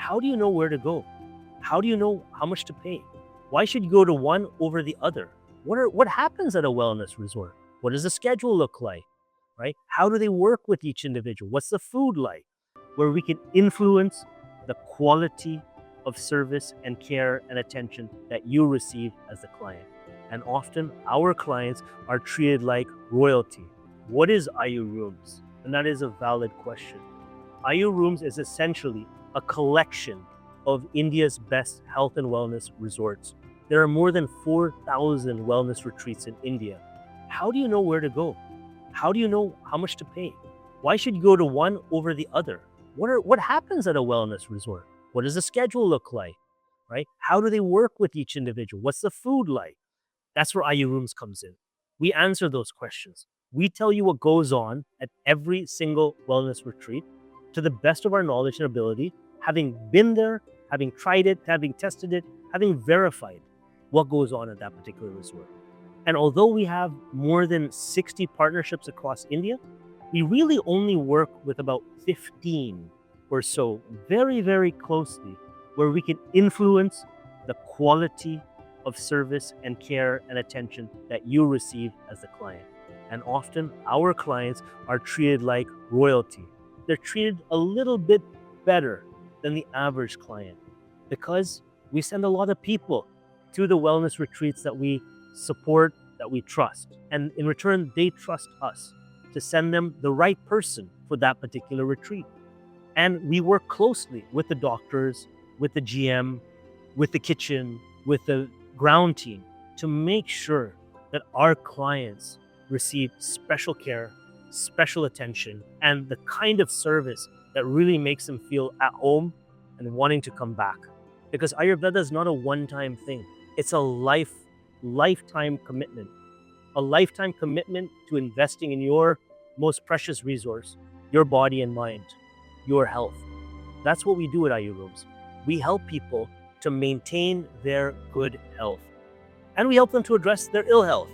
how do you know where to go? How do you know how much to pay? Why should you go to one over the other? What happens at a wellness resort? What does the schedule look like, right? How do they work with each individual? What's the food like? Where we can influence the quality of service and care and attention that you receive as the client. And often our clients are treated like royalty. What is Ayurooms? And that is a valid question. Ayurooms is essentially a collection of India's best health and wellness resorts. There are more than 4,000 wellness retreats in India. How do you know where to go? How do you know how much to pay? Why should you go to one over the other? What happens at a wellness resort? What does the schedule look like, right? How do they work with each individual? What's the food like? That's where Ayurooms comes in. We answer those questions. We tell you what goes on at every single wellness retreat to the best of our knowledge and ability, having been there, having tried it, having tested it, having verified what goes on at that particular resort. And although we have more than 60 partnerships across India, we really only work with about 15 or so very, very closely where we can influence the quality of service and care and attention that you receive as the client. And often our clients are treated like royalty. They're treated a little bit better than the average client because we send a lot of people to the wellness retreats that we support, that we trust. And in return, they trust us to send them the right person for that particular retreat. And we work closely with the doctors, with the GM, with the kitchen, with the ground team to make sure that our clients receive special care, special attention, and the kind of service that really makes them feel at home and wanting to come back. Because Ayurveda is not a one-time thing. It's a lifetime commitment. A lifetime commitment to investing in your most precious resource, your body and mind, your health. That's what we do at Ayurooms. We help people to maintain their good health. And we help them to address their ill health.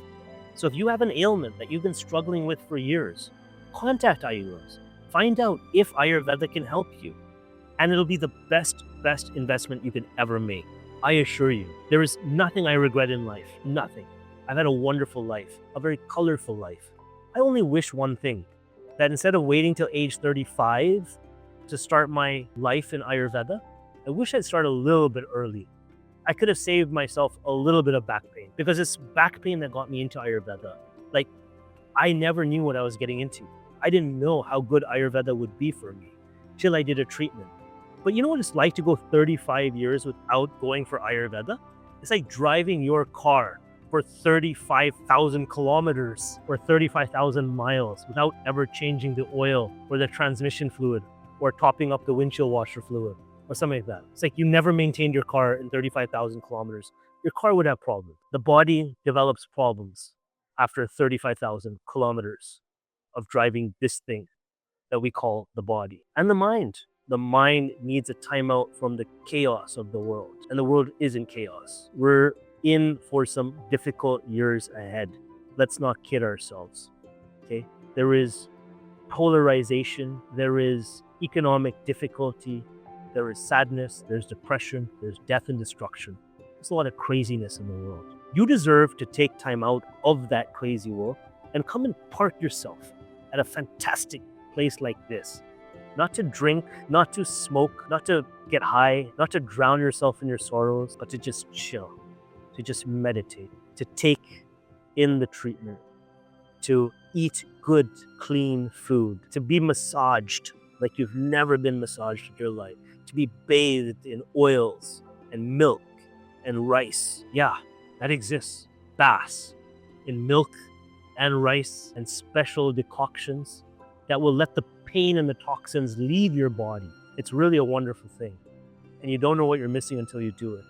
So if you have an ailment that you've been struggling with for years, contact Ayurooms. Find out if Ayurveda can help you. And it'll be the best investment you can ever make. I assure you, there is nothing I regret in life, nothing. I've had a wonderful life, a very colorful life. I only wish one thing, that instead of waiting till age 35 to start my life in Ayurveda, I wish I'd started a little bit early. I could have saved myself a little bit of back pain because it's back pain that got me into Ayurveda. Like, I never knew what I was getting into. I didn't know how good Ayurveda would be for me till I did a treatment. But you know what it's like to go 35 years without going for Ayurveda? It's like driving your car for 35,000 kilometers or 35,000 miles without ever changing the oil or the transmission fluid or topping up the windshield washer fluid or something like that. It's like you never maintained your car in 35,000 kilometers. Your car would have problems. The body develops problems after 35,000 kilometers of driving this thing that we call the body. And the mind. The mind needs a timeout from the chaos of the world. And the world is in chaos. We're in for some difficult years ahead. Let's not kid ourselves, okay? There is polarization, there is economic difficulty, there is sadness, there's depression, there's death and destruction. There's a lot of craziness in the world. You deserve to take time out of that crazy world and come and park yourself at a fantastic place like this. Not to drink, not to smoke, not to get high, not to drown yourself in your sorrows, but to just chill, to just meditate, to take in the treatment, to eat good, clean food, to be massaged like you've never been massaged in your life, to be bathed in oils and milk and rice. Yeah, that exists. Baths in milk and rice and special decoctions that will let the pain and the toxins leave your body. It's really a wonderful thing. And you don't know what you're missing until you do it.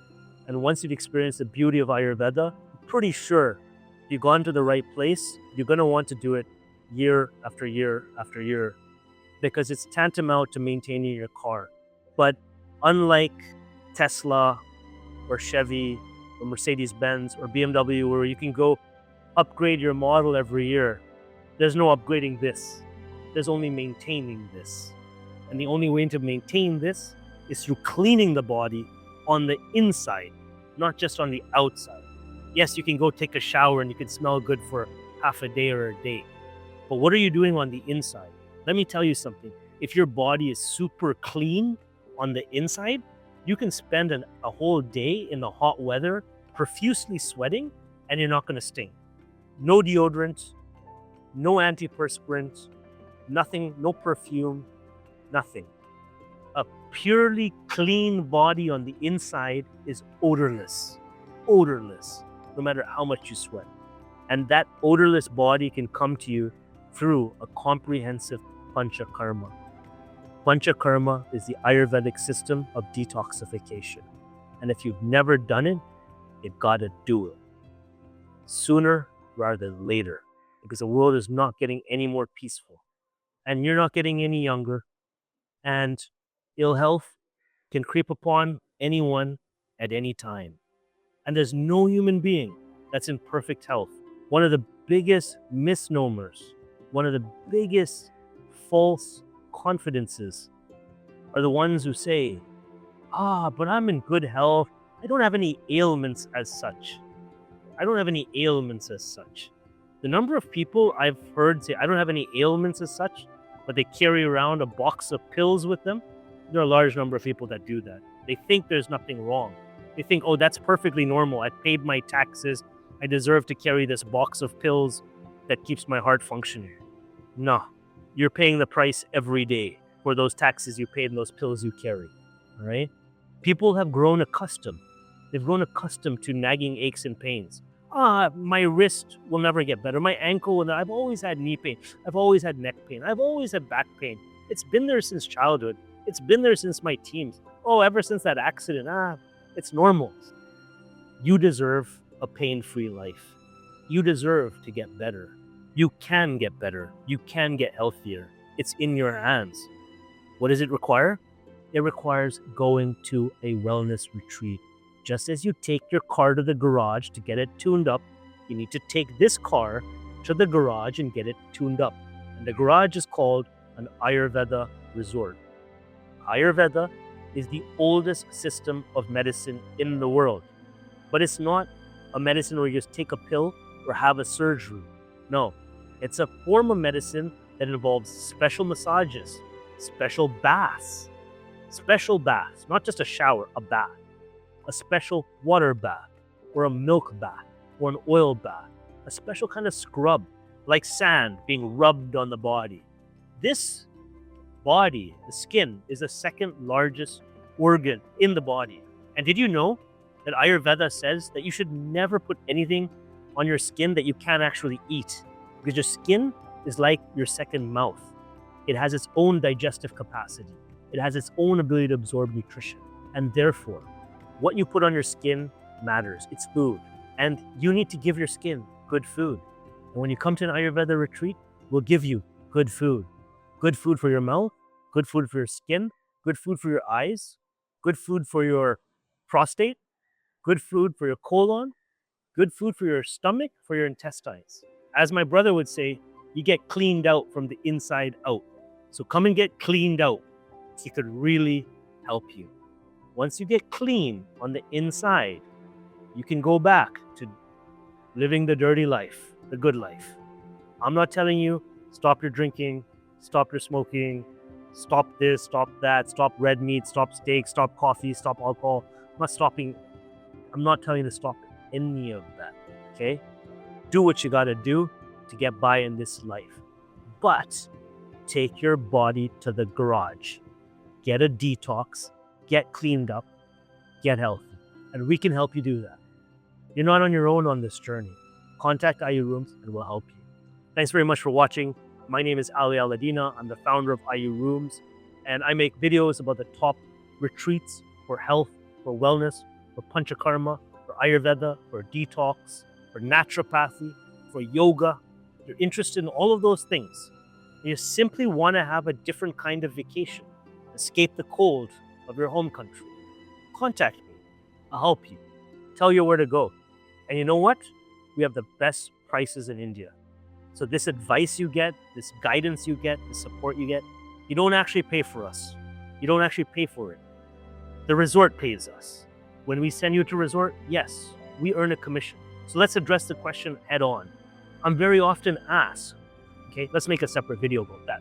And once you've experienced the beauty of Ayurveda, I'm pretty sure if you've gone to the right place, you're going to want to do it year after year after year because it's tantamount to maintaining your car. But unlike Tesla or Chevy or Mercedes-Benz or BMW, where you can go upgrade your model every year, there's no upgrading this. There's only maintaining this. And the only way to maintain this is through cleaning the body on the inside, not just on the outside. Yes, you can go take a shower and you can smell good for half a day or a day. But what are you doing on the inside? Let me tell you something. If your body is super clean on the inside, you can spend a whole day in the hot weather profusely sweating and you're not going to stink. No deodorant, no antiperspirant, nothing, no perfume, nothing. A purely clean body on the inside is odorless, no matter how much you sweat. And that odorless body can come to you through a comprehensive Panchakarma. Panchakarma is the Ayurvedic system of detoxification. And if you've never done it, you've got to do it sooner rather than later, because the world is not getting any more peaceful and you're not getting any younger, and ill health can creep upon anyone at any time. And there's no human being that's in perfect health. One of the biggest misnomers, one of the biggest false confidences are the ones who say, but I'm in good health. I don't have any ailments as such. The number of people I've heard say, I don't have any ailments as such, but they carry around a box of pills with them. There are a large number of people that do that. They think there's nothing wrong. They think, oh, that's perfectly normal. I paid my taxes. I deserve to carry this box of pills that keeps my heart functioning. No, you're paying the price every day for those taxes you paid and those pills you carry. All right? People have grown accustomed. They've grown accustomed to nagging aches and pains. My wrist will never get better. My ankle will. I've always had knee pain. I've always had neck pain. I've always had back pain. It's been there since childhood. It's been there since my teens. Ever since that accident. It's normal. You deserve a pain-free life. You deserve to get better. You can get better. You can get healthier. It's in your hands. What does it require? It requires going to a wellness retreat. Just as you take your car to the garage to get it tuned up, you need to take this car to the garage and get it tuned up. And the garage is called an Ayurveda resort. Ayurveda is the oldest system of medicine in the world. But it's not a medicine where you just take a pill or have a surgery. No, it's a form of medicine that involves special massages, special baths, not just a shower, a bath. A special water bath, or a milk bath, or an oil bath, a special kind of scrub, like sand being rubbed on the body. This body, the skin, is the second largest organ in the body. And did you know that Ayurveda says that you should never put anything on your skin that you can't actually eat? Because your skin is like your second mouth. It has its own digestive capacity. It has its own ability to absorb nutrition. And therefore, what you put on your skin matters. It's food. And you need to give your skin good food. And when you come to an Ayurveda retreat, we'll give you good food. Good food for your mouth, good food for your skin, good food for your eyes, good food for your prostate, good food for your colon, good food for your stomach, for your intestines. As my brother would say, you get cleaned out from the inside out. So come and get cleaned out. It could really help you. Once you get clean on the inside, you can go back to living the dirty life, the good life. I'm not telling you, stop your drinking, stop your smoking, stop this, stop that, stop red meat, stop steak, stop coffee, stop alcohol. I'm not telling you to stop any of that, okay? Do what you gotta do to get by in this life. But take your body to the garage. Get a detox. Get cleaned up, get healthy, and we can help you do that. You're not on your own on this journey. Contact Ayurooms and we'll help you. Thanks very much for watching. My name is Ali Aladina. I'm the founder of Ayurooms, and I make videos about the top retreats for health, for wellness, for Panchakarma, for Ayurveda, for detox, for naturopathy, for yoga. If you're interested in all of those things, you simply want to have a different kind of vacation, escape the cold of your home country, contact me. I'll help you. Tell you where to go. And you know what? We have the best prices in India. So this advice you get, this guidance you get, the support you get, you don't actually pay for us. You don't actually pay for it. The resort pays us. When we send you to resort, yes, we earn a commission. So let's address the question head on. I'm very often asked, okay, let's make a separate video about that.